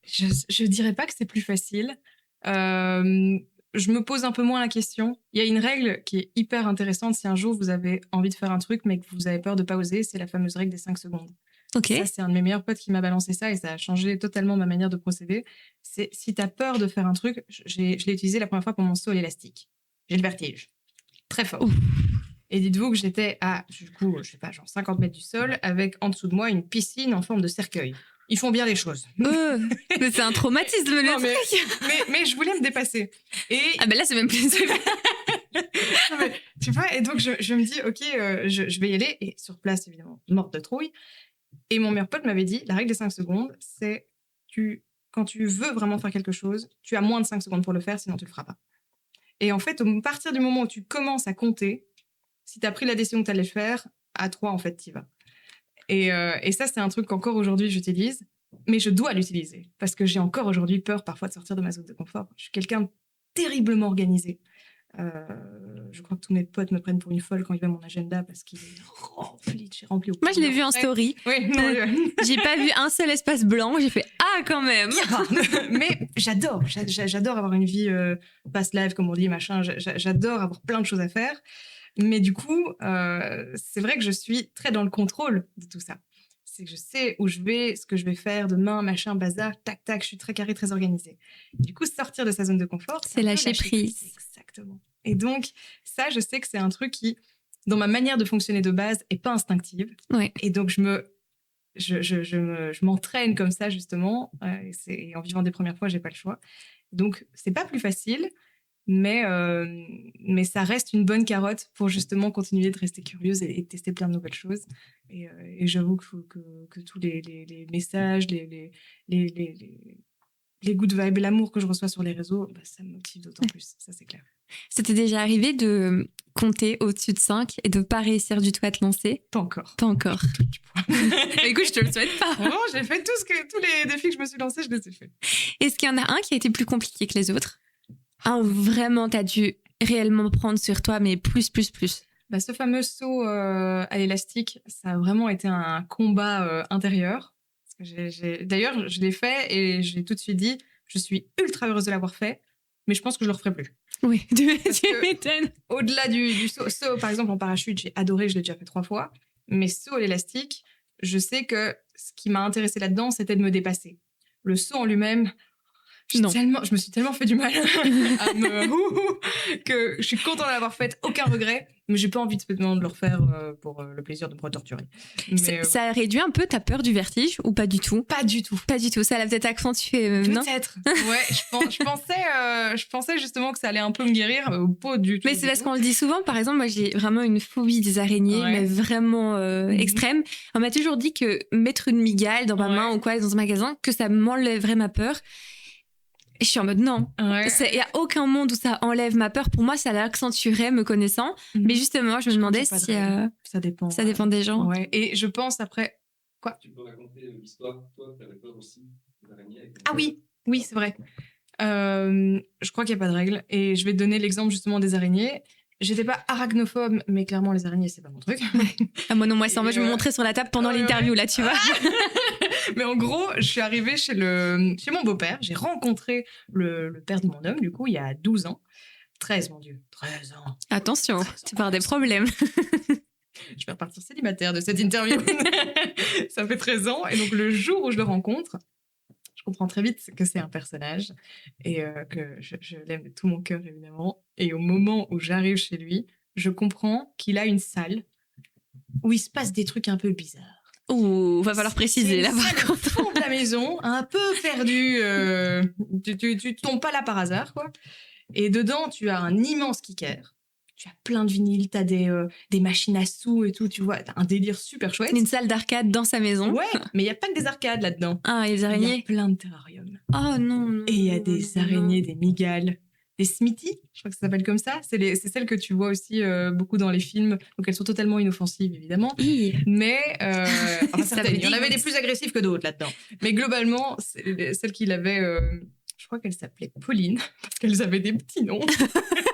Je dirais pas que c'est plus facile. Je me pose un peu moins la question. Il y a une règle qui est hyper intéressante si un jour vous avez envie de faire un truc mais que vous avez peur de pas oser, c'est la fameuse règle des 5 secondes. Okay. Ça, c'est un de mes meilleurs potes qui m'a balancé ça et ça a changé totalement ma manière de procéder. C'est si tu as peur de faire un truc, je l'ai utilisé la première fois pour mon saut à l'élastique. J'ai le vertige. Très fort. Ouf. Et dites-vous que j'étais à, du coup, je sais pas, genre 50 mètres du sol avec en dessous de moi une piscine en forme de cercueil. Ils font bien les choses. Mais c'est un traumatisme, le truc. Mais je voulais me dépasser. Et... Ah ben là, c'est même plus... tu vois, et donc je me dis, ok, je vais y aller. Et sur place, évidemment, morte de trouille. Et mon meilleur pote m'avait dit, la règle des 5 secondes, c'est quand tu veux vraiment faire quelque chose, tu as moins de 5 secondes pour le faire, sinon tu le feras pas. Et en fait, à partir du moment où tu commences à compter, si tu as pris la décision que tu allais le faire, à 3, en fait, tu y vas. Et ça, c'est un truc qu'encore aujourd'hui, j'utilise, mais je dois l'utiliser parce que j'ai encore aujourd'hui peur parfois de sortir de ma zone de confort. Je suis quelqu'un de terriblement organisé. Je crois que tous mes potes me prennent pour une folle quand ils voient mon agenda parce qu'il est rempli. J'ai rempli au Moi, je l'ai vu en après. story. Oui, non, J'ai pas vu un seul espace blanc. J'ai fait ah quand même. mais j'adore avoir une vie past life comme on dit machin. J'adore avoir plein de choses à faire. Mais du coup, c'est vrai que je suis très dans le contrôle de tout ça. C'est que je sais où je vais, ce que je vais faire demain, machin, bazar, tac, tac, je suis très carré, très organisée. Du coup, sortir de sa zone de confort, C'est un peu lâcher prise. Exactement. Et donc, ça, je sais que c'est un truc qui, dans ma manière de fonctionner de base, est pas instinctive. Ouais. Et donc, je m'entraîne comme ça, justement. Et en vivant des premières fois, j'ai pas le choix. Donc, c'est pas plus facile. Mais ça reste une bonne carotte pour justement continuer de rester curieuse et tester plein de nouvelles choses. Et j'avoue que tous les messages, les good vibes, l'amour que je reçois sur les réseaux, bah, ça me motive d'autant plus, ça c'est clair. C'était déjà arrivé de compter au-dessus de 5 et de pas réussir du tout à te lancer? Pas encore. Pas encore. Écoute, je te le souhaite pas. Vraiment, j'ai fait tous les défis que je me suis lancés, je les ai faits. Est-ce qu'il y en a un qui a été plus compliqué que les autres? Un où vraiment t'as dû réellement prendre sur toi, mais plus. Bah, ce fameux saut à l'élastique, ça a vraiment été un combat intérieur. Parce que d'ailleurs, je l'ai fait et j'ai tout de suite dit, je suis ultra heureuse de l'avoir fait, mais je pense que je le referai plus. Oui, tu que- m'étonnes. Au-delà du saut, par exemple, en parachute, j'ai adoré, je l'ai déjà fait 3 fois. Mais saut à l'élastique, je sais que ce qui m'a intéressé là-dedans, c'était de me dépasser. Le saut en lui-même, je me suis tellement fait du mal que je suis contente d'avoir fait, aucun regret, mais j'ai pas envie de le refaire pour le plaisir de me retorturer. Mais, Ça réduit un peu ta peur du vertige ou pas du tout? pas du tout. Pas du tout, ça l'a peut-être accentué, non? Peut-être. Ouais, je pensais justement que ça allait un peu me guérir, pas du tout. Mais c'est parce qu'on le dit souvent, par exemple, moi j'ai vraiment une phobie des araignées, Ouais. mais vraiment extrême. On m'a toujours dit que mettre une migale dans ma main ou quoi, dans un magasin, que ça m'enlèverait ma peur. Et je suis en mode non. Ouais. Il n'y a aucun monde où ça enlève ma peur. Pour moi, ça l'accentuerait me connaissant. Mais justement, je me demandais crois qu'il si y a pas de règle. Ça dépend. ça dépend des gens. Ouais. Et je pense après. Tu peux raconter l'histoire, toi, tu avais peur aussi des araignées avec Ah oui, c'est vrai. Je crois qu'il n'y a pas de règle. Et je vais te donner l'exemple justement des araignées. J'étais pas arachnophobe, mais clairement, les araignées, c'est pas mon truc. Ah, moi non, moi, c'est en mode, je me montrais sur la table pendant l'interview, là, tu vois. Mais en gros, je suis arrivée chez mon beau-père. J'ai rencontré le père de mon homme, du coup, il y a 12 ans. 13, mon Dieu. 13 ans. Attention, 13 ans. tu parles des problèmes. Je vais repartir célibataire de cette interview. Ça fait 13 ans. Et donc, le jour où je le rencontre, je comprends très vite que c'est un personnage et que je l'aime de tout mon cœur, évidemment. Et au moment où j'arrive chez lui, je comprends qu'il a une salle où il se passe des trucs un peu bizarres. Ouh, va falloir préciser, là, par contre. Fond de la maison, un peu perdu. Tu tombes pas là par hasard, quoi. Et dedans, tu as un immense kicker. Tu as plein de vinyles, tu as des machines à sous et tout, tu vois. Tu as un délire super chouette. Une salle d'arcade dans sa maison. Ouais, mais il n'y a pas que des arcades là-dedans. Ah, et les Il y a araignées. plein de terrariums. Oh non. Et il y a des araignées, des migales, des smithies, je crois que ça s'appelle comme ça. C'est celles que tu vois aussi beaucoup dans les films. Donc elles sont totalement inoffensives, évidemment. Mais certaines, il y en avait des plus agressifs que d'autres là-dedans. Mais globalement, celle qu'il avait, je crois qu'elle s'appelait Pauline, parce qu'elles avaient des petits noms.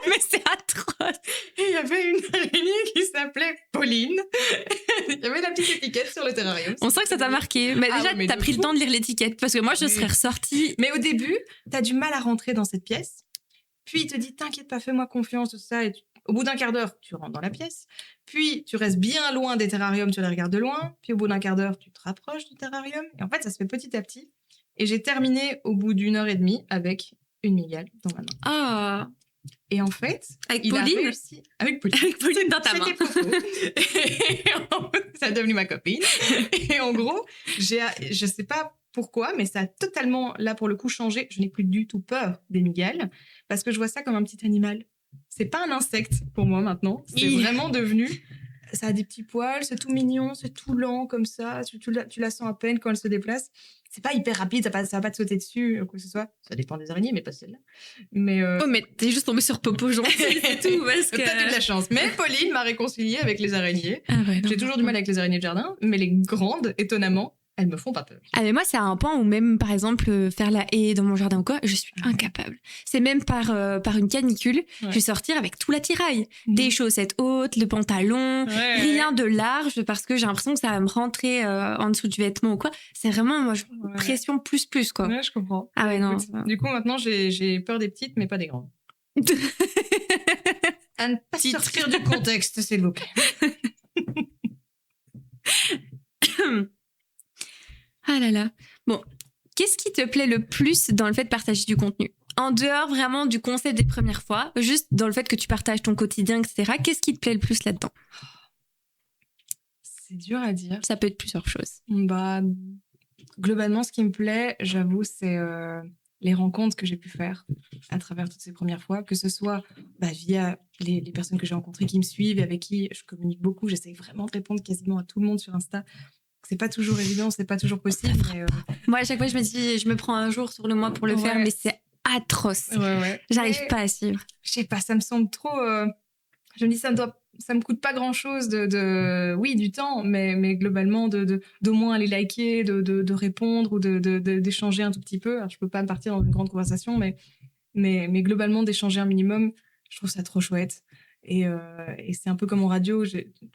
Mais c'est atroce. Et il y avait une araignée qui s'appelait Pauline. Il y avait la petite étiquette sur le terrarium. On sent que ça t'a marqué. Mais déjà, mais t'as de pris fou. le temps de lire l'étiquette parce que moi, je Oui. serais ressortie. Mais au début, t'as du mal à rentrer dans cette pièce. Puis il te dit, t'inquiète pas, fais-moi confiance, tout ça. Et au bout d'un quart d'heure, tu rentres dans la pièce. Puis tu restes bien loin des terrariums, tu les regardes de loin. Puis au bout d'un quart d'heure, tu te rapproches du terrarium. Et en fait, ça se fait petit à petit. Et j'ai terminé au bout d'1h30 avec une migale dans ma main. Ah. Et en fait, Avec il a Pauline réussi... Avec Pauline. Avec Pauline dans ta main. C'était Popo. Et ça est devenu ma copine. Et en gros, je sais pas pourquoi, mais ça a totalement, là pour le coup, changé. Je n'ai plus du tout peur des migales parce que je vois ça comme un petit animal. C'est pas un insecte pour moi maintenant. C'est vraiment devenu. Ça a des petits poils, c'est tout mignon, c'est tout lent comme ça. Tu la sens à peine quand elle se déplace. C'est pas hyper rapide, ça va pas te sauter dessus ou quoi que ce soit. Ça dépend des araignées, mais pas celle-là. Mais Oh, mais t'es juste tombée sur Popo gentil, c'est tout. Parce que... T'as eu de la chance. Mais Pauline m'a réconciliée avec les araignées. Ah ouais, non, J'ai toujours du mal avec les araignées de jardin, mais les grandes, étonnamment, Elles me font pas peur. Ah mais moi c'est à un point où même par exemple faire la haie dans mon jardin ou quoi, je suis incapable. C'est même par une canicule, je vais sortir avec tout l'attirail, des chaussettes hautes, le pantalon, rien de large parce que j'ai l'impression que ça va me rentrer en dessous du vêtement ou quoi. C'est vraiment moi pression plus quoi. Ouais, je comprends. Ah ouais non. Écoute, du coup maintenant j'ai peur des petites mais pas des grandes. À ne pas sortir du contexte s'il vous plaît. Ah là là. Bon, qu'est-ce qui te plaît le plus dans le fait de partager du contenu ? En dehors vraiment du concept des premières fois, juste dans le fait que tu partages ton quotidien, etc. Qu'est-ce qui te plaît le plus là-dedans ? C'est dur à dire. Ça peut être plusieurs choses. Bah, globalement, ce qui me plaît, j'avoue, c'est les rencontres que j'ai pu faire à travers toutes ces premières fois, que ce soit via les personnes que j'ai rencontrées qui me suivent et avec qui je communique beaucoup. J'essaie vraiment de répondre quasiment à tout le monde sur Insta. C'est pas toujours évident, c'est pas toujours possible. Mais Moi, à chaque fois, je me dis, je me prends un jour sur le mois pour le faire, mais c'est atroce. J'arrive pas à suivre. Je sais pas, ça me semble trop. Je me dis, ça me coûte pas grand chose oui, du temps, mais globalement, d'au moins aller liker, de répondre ou d'échanger un tout petit peu. Alors, je peux pas partir dans une grande conversation, mais globalement, d'échanger un minimum, je trouve ça trop chouette. Et c'est un peu comme en radio,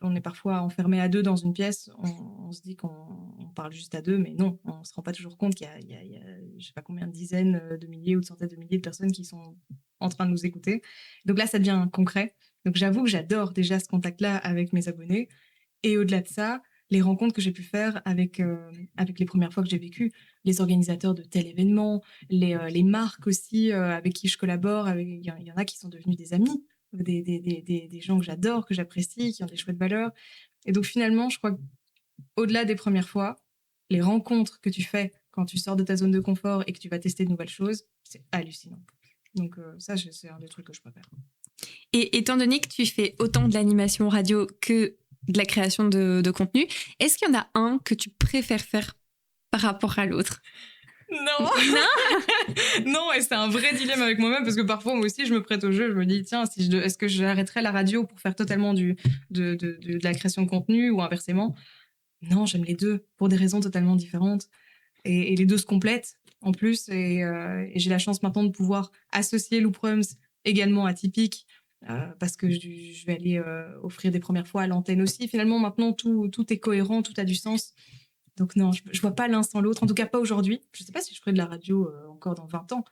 on est parfois enfermé à deux dans une pièce, on se dit qu'on parle juste à deux, mais non, on se rend pas toujours compte qu'il y a je sais pas combien de dizaines de milliers ou de centaines de milliers de personnes qui sont en train de nous écouter. Donc là, ça devient concret. Donc j'avoue que j'adore déjà ce contact-là avec mes abonnés. Et au-delà de ça, les rencontres que j'ai pu faire avec les premières fois que j'ai vécu, les organisateurs de tel événement, les marques aussi avec qui je collabore, il y en a qui sont devenus des amis. Des gens que j'adore, que j'apprécie, qui ont des chouettes valeurs. Et donc finalement, je crois qu'au-delà des premières fois, les rencontres que tu fais quand tu sors de ta zone de confort et que tu vas tester de nouvelles choses, c'est hallucinant. Donc ça, c'est un des trucs que je préfère. Et étant donné que tu fais autant de l'animation radio que de la création de contenu, est-ce qu'il y en a un que tu préfères faire par rapport à l'autre ? Non. Non, et c'est un vrai dilemme avec moi-même parce que parfois moi aussi je me prête au jeu, je me dis tiens, est-ce que j'arrêterais la radio pour faire totalement de la création de contenu ou inversement ? Non, j'aime les deux pour des raisons totalement différentes et les deux se complètent en plus et j'ai la chance maintenant de pouvoir associer Looprums également à Typique parce que je vais aller offrir des premières fois à l'antenne aussi. Finalement maintenant tout est cohérent, tout a du sens. Donc non, je vois pas l'un sans l'autre, en tout cas pas aujourd'hui. Je sais pas si je ferai de la radio encore dans 20 ans,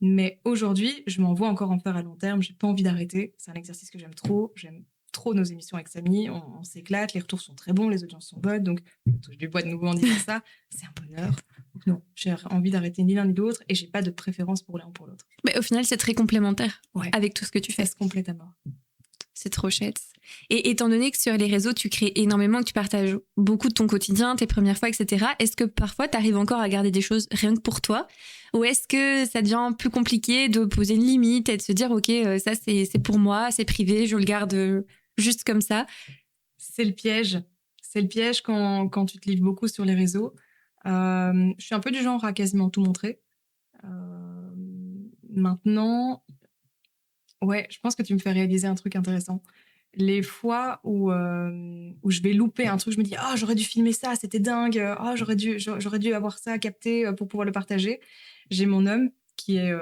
mais aujourd'hui, je m'en vois encore en faire à long terme, j'ai pas envie d'arrêter, c'est un exercice que j'aime trop nos émissions avec Samy, on s'éclate, les retours sont très bons, les audiences sont bonnes, donc je touche du bois de nouveau en disant ça, c'est un bonheur. Donc non, j'ai envie d'arrêter ni l'un ni l'autre et j'ai pas de préférence pour l'un ou pour l'autre. Mais au final, c'est très complémentaire avec tout ce que tu fais. Ça se complète à mort. C'est trop chouette. Et étant donné que sur les réseaux, tu crées énormément, que tu partages beaucoup de ton quotidien, tes premières fois, etc., est-ce que parfois, tu arrives encore à garder des choses rien que pour toi ? Ou est-ce que ça devient plus compliqué de poser une limite et de se dire, OK, ça, c'est pour moi, c'est privé, je le garde juste comme ça ? C'est le piège. C'est le piège quand tu te livres beaucoup sur les réseaux. Je suis un peu du genre à quasiment tout montrer. Maintenant... Ouais, je pense que tu me fais réaliser un truc intéressant. Les fois où je vais louper un truc, je me dis « Oh, j'aurais dû filmer ça, c'était dingue. Oh, j'aurais dû avoir ça capté pour pouvoir le partager. » J'ai mon homme qui est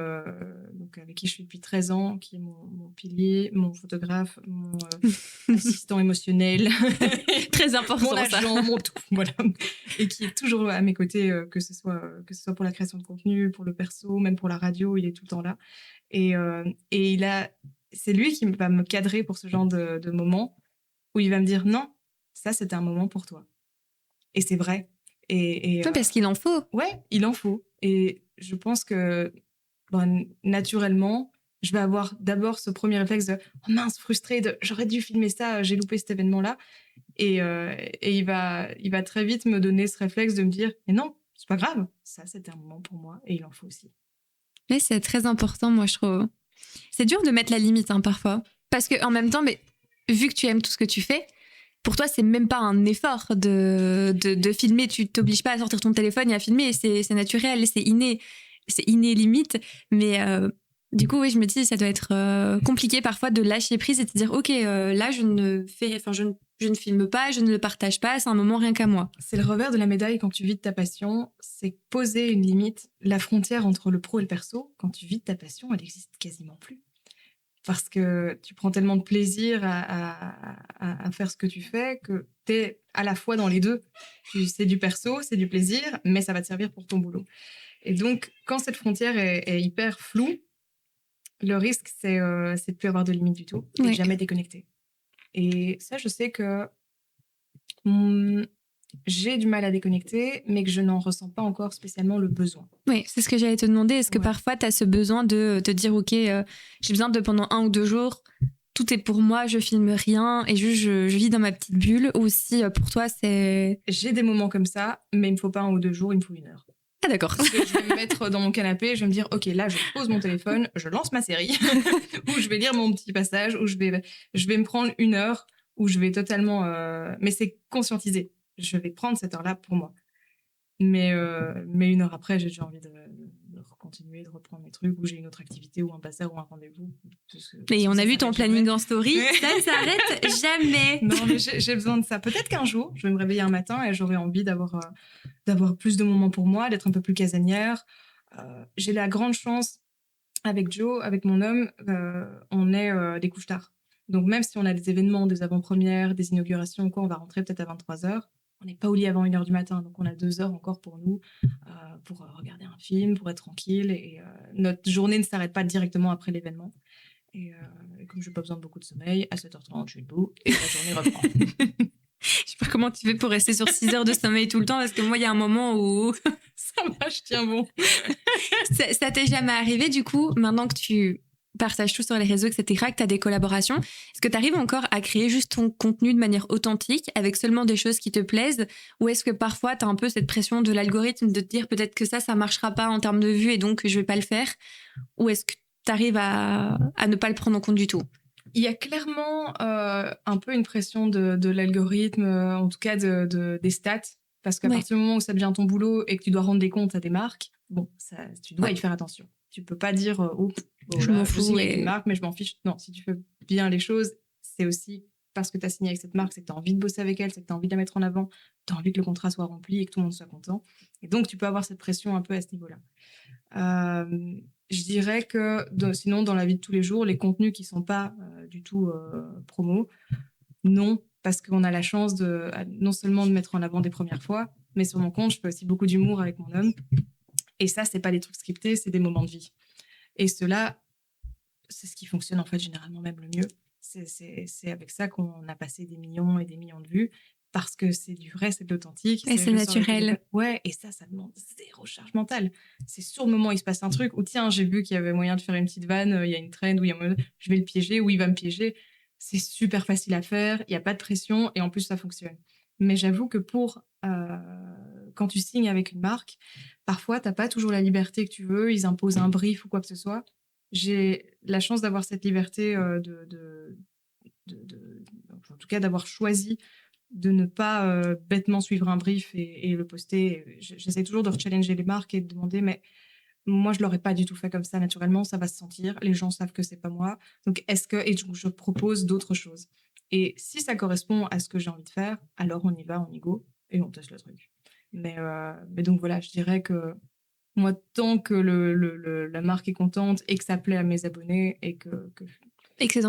donc avec qui je suis depuis 13 ans, qui est mon pilier, mon photographe, mon assistant émotionnel. Très important, mon agent, mon tout, voilà. Et qui est toujours à mes côtés, que ce soit pour la création de contenu, pour le perso, même pour la radio, il est tout le temps là. Et c'est lui qui va me cadrer pour ce genre de moment où il va me dire non, ça c'était un moment pour toi. Et c'est vrai. Parce qu'il en faut. Ouais, il en faut. Et je pense que naturellement, je vais avoir d'abord ce premier réflexe de oh mince, frustré, j'aurais dû filmer ça, j'ai loupé cet événement-là. Et il va très vite me donner ce réflexe de me dire mais non, c'est pas grave, ça c'était un moment pour moi et il en faut aussi. Mais c'est très important, moi, je trouve. C'est dur de mettre la limite, parfois. Parce qu'en même temps, mais, vu que tu aimes tout ce que tu fais, pour toi, c'est même pas un effort de filmer. Tu t'obliges pas à sortir ton téléphone et à filmer. C'est naturel, c'est inné limite. Mais Du coup, oui, je me dis, ça doit être compliqué parfois de lâcher prise et de se dire, ok, là, je ne filme pas, je ne le partage pas, c'est un moment rien qu'à moi. C'est le revers de la médaille quand tu vis de ta passion, c'est poser une limite. La frontière entre le pro et le perso, quand tu vis de ta passion, elle n'existe quasiment plus. Parce que tu prends tellement de plaisir à faire ce que tu fais que tu es à la fois dans les deux. C'est du perso, c'est du plaisir, mais ça va te servir pour ton boulot. Et donc, quand cette frontière est hyper floue, le risque, c'est de plus avoir de limite du tout et de jamais déconnecter. Et ça, je sais que j'ai du mal à déconnecter, mais que je n'en ressens pas encore spécialement le besoin. Oui, c'est ce que j'allais te demander. Est-ce que parfois, tu as ce besoin de te dire, ok, j'ai besoin de pendant 1 ou 2 jours, tout est pour moi, je filme rien et juste je vis dans ma petite bulle, ou si pour toi, c'est... J'ai des moments comme ça, mais il me faut pas 1 ou 2 jours, il me faut 1 heure. Ah d'accord. Parce que je vais me mettre dans mon canapé, je vais me dire, ok, là, je pose mon téléphone, je lance ma série, ou je vais lire mon petit passage, ou je vais me prendre 1 heure, où je vais totalement... Mais c'est conscientisé. Je vais prendre cette heure-là pour moi. Mais 1 heure après, j'ai déjà envie de continuer, de reprendre mes trucs, ou j'ai une autre activité, ou un passage, ou un rendez-vous. Et on a vu ton planning en story, ça ne s'arrête jamais. Non, mais j'ai besoin de ça. Peut-être qu'un jour, je vais me réveiller un matin et j'aurai envie d'avoir plus de moments pour moi, d'être un peu plus casanière. J'ai la grande chance, avec Joe, avec mon homme, on est des couches tard. Donc même si on a des événements, des avant-premières, des inaugurations ou quoi, on va rentrer peut-être à 23h. On n'est pas au lit avant 1h du matin, donc on a 2 heures encore pour nous, pour regarder un film, pour être tranquille. Et notre journée ne s'arrête pas directement après l'événement. Et comme je n'ai pas besoin de beaucoup de sommeil, à 7h30, je suis debout et la journée reprend. Je sais pas comment tu fais pour rester sur 6 heures de sommeil tout le temps, parce que moi, il y a un moment où... Ça va, je tiens bon. Ça t'est jamais arrivé, du coup, maintenant que tu partages tout sur les réseaux, etc., que tu as des collaborations, est-ce que tu arrives encore à créer juste ton contenu de manière authentique, avec seulement des choses qui te plaisent, ou est-ce que parfois tu as un peu cette pression de l'algorithme de te dire peut-être que ça marchera pas en termes de vues et donc je vais pas le faire, ou est-ce que tu arrives à ne pas le prendre en compte du tout? Il y a clairement un peu une pression de l'algorithme, en tout cas des stats, parce qu'à partir du moment où ça devient ton boulot et que tu dois rendre des comptes à des marques, bon, tu dois y faire attention. Tu peux pas dire je m'en fous, je signe avec une marque, mais je m'en fiche. Non, si tu fais bien les choses, c'est aussi parce que tu as signé avec cette marque, c'est que tu as envie de bosser avec elle, c'est que tu as envie de la mettre en avant, tu as envie que le contrat soit rempli et que tout le monde soit content. Et donc, tu peux avoir cette pression un peu à ce niveau-là. Je dirais que sinon, dans la vie de tous les jours, les contenus qui ne sont pas du tout promo, non, parce qu'on a la chance non seulement de mettre en avant des premières fois, mais sur mon compte, je fais aussi beaucoup d'humour avec mon homme. Et ça, ce n'est pas des trucs scriptés, c'est des moments de vie. Et cela, c'est ce qui fonctionne en fait généralement même le mieux. C'est avec ça qu'on a passé des millions et des millions de vues, parce que c'est du vrai, c'est de l'authentique. Et c'est naturel. Ouais, et ça demande zéro charge mentale. C'est sur le moment, il se passe un truc, ou tiens, j'ai vu qu'il y avait moyen de faire une petite vanne, il y a une trend, je vais le piéger, ou il va me piéger. C'est super facile à faire, il n'y a pas de pression, et en plus, ça fonctionne. Mais j'avoue que quand tu signes avec une marque, parfois, tu n'as pas toujours la liberté que tu veux, ils imposent un brief ou quoi que ce soit. J'ai la chance d'avoir cette liberté en tout cas d'avoir choisi de ne pas bêtement suivre un brief et le poster. J'essaie toujours de rechallenger les marques et de demander, mais moi, je ne l'aurais pas du tout fait comme ça naturellement, ça va se sentir, les gens savent que c'est pas moi. Donc, et je propose d'autres choses. Et si ça correspond à ce que j'ai envie de faire, alors on y va, on y go, et on teste le truc. Mais donc voilà, je dirais que moi, tant que la marque est contente et que ça plaît à mes abonnés et que c'est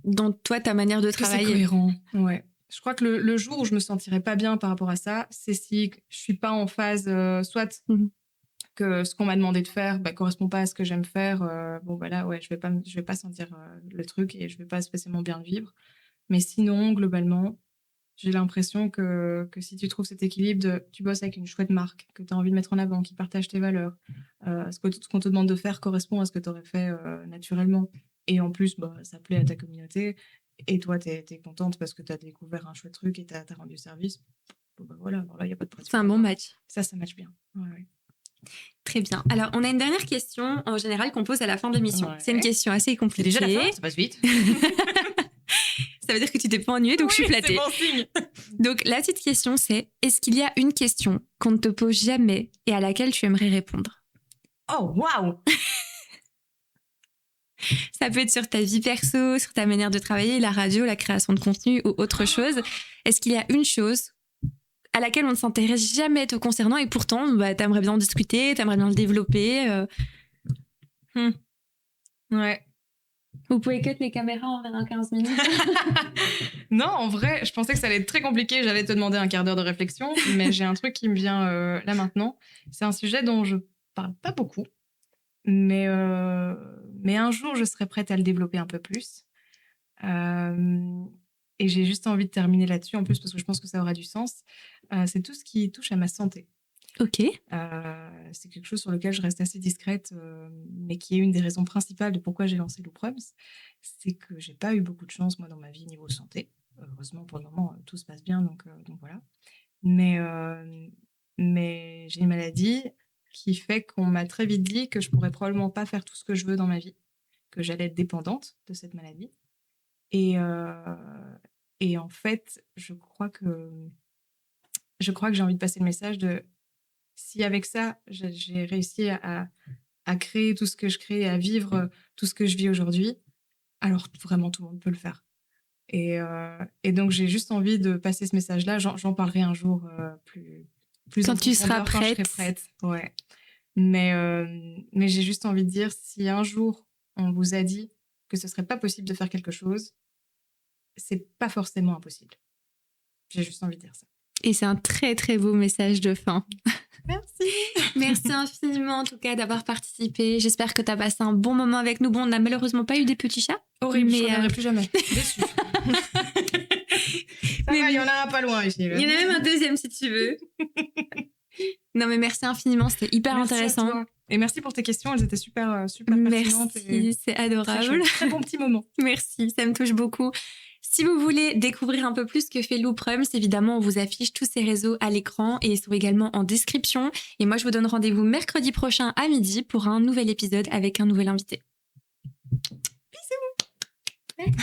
dans toi, ta manière de travailler. C'est cohérent, ouais. Je crois que le jour où je me sentirais pas bien par rapport à ça, c'est si je suis pas en phase, soit que ce qu'on m'a demandé de faire correspond pas à ce que j'aime faire. Bon, là, ouais, je vais pas sentir le truc et je vais pas spécialement bien le vivre. Mais sinon, globalement, j'ai l'impression que si tu trouves cet équilibre tu bosses avec une chouette marque, que tu as envie de mettre en avant, qui partage tes valeurs, ce qu'on te demande de faire correspond à ce que tu aurais fait naturellement. Et en plus, ça plaît à ta communauté. Et toi, tu es contente parce que tu as découvert un chouette truc et tu as rendu service. Voilà, il n'y a pas de pression. C'est un bon match. Ça match bien. Ouais. Très bien. Alors, on a une dernière question en général qu'on pose à la fin de l'émission. Ouais. C'est une question assez compliquée. C'est déjà la fin, ça passe vite. Ça veut dire que tu t'es pas ennuyée, donc je suis flattée. C'est bon signe. Donc, la petite question, c'est est-ce qu'il y a une question qu'on ne te pose jamais et à laquelle tu aimerais répondre? Oh, waouh. Ça peut être sur ta vie perso, sur ta manière de travailler, la radio, la création de contenu ou autre chose. Est-ce qu'il y a une chose à laquelle on ne s'intéresse jamais te concernant et pourtant, t'aimerais bien en discuter, t'aimerais bien le développer Ouais. Vous pouvez cut les caméras, on verra 15 minutes. Non, en vrai, je pensais que ça allait être très compliqué. J'allais te demander un quart d'heure de réflexion, mais j'ai un truc qui me vient là maintenant. C'est un sujet dont je parle pas beaucoup, mais un jour, je serai prête à le développer un peu plus. Et j'ai juste envie de terminer là-dessus, en plus, parce que je pense que ça aura du sens. C'est tout ce qui touche à ma santé. Ok. C'est quelque chose sur lequel je reste assez discrète, mais qui est une des raisons principales de pourquoi j'ai lancé Looprums. C'est que j'ai pas eu beaucoup de chance, moi, dans ma vie niveau santé. Heureusement, pour le moment, tout se passe bien, donc voilà. Mais j'ai une maladie qui fait qu'on m'a très vite dit que je pourrais probablement pas faire tout ce que je veux dans ma vie, que j'allais être dépendante de cette maladie. Et en fait, je crois que j'ai envie de passer le message de si avec ça, j'ai réussi à créer tout ce que je crée, à vivre tout ce que je vis aujourd'hui, alors vraiment tout le monde peut le faire. Et donc, j'ai juste envie de passer ce message-là. J'en parlerai un jour plus quand tu seras prête. Quand je serai prête, ouais. Mais j'ai juste envie de dire, si un jour, on vous a dit que ce serait pas possible de faire quelque chose, c'est pas forcément impossible. J'ai juste envie de dire ça. Et c'est un très, très beau message de fin. Merci. Merci infiniment, en tout cas, d'avoir participé. J'espère que tu as passé un bon moment avec nous. Bon, on n'a malheureusement pas eu des petits chats. Horrible, je ne reviendrai plus jamais. Déçue. Il y en a un pas loin ici. Il y en a même un deuxième, si tu veux. Non, mais merci infiniment. C'était hyper intéressant. Et merci pour tes questions. Elles étaient super pertinentes. Merci, c'est adorable. Très bon petit moment. Merci, ça me touche beaucoup. Si vous voulez découvrir un peu plus ce que fait Looprums, évidemment, on vous affiche tous ces réseaux à l'écran et ils sont également en description. Et moi, je vous donne rendez-vous mercredi prochain à midi pour un nouvel épisode avec un nouvel invité. Bisous.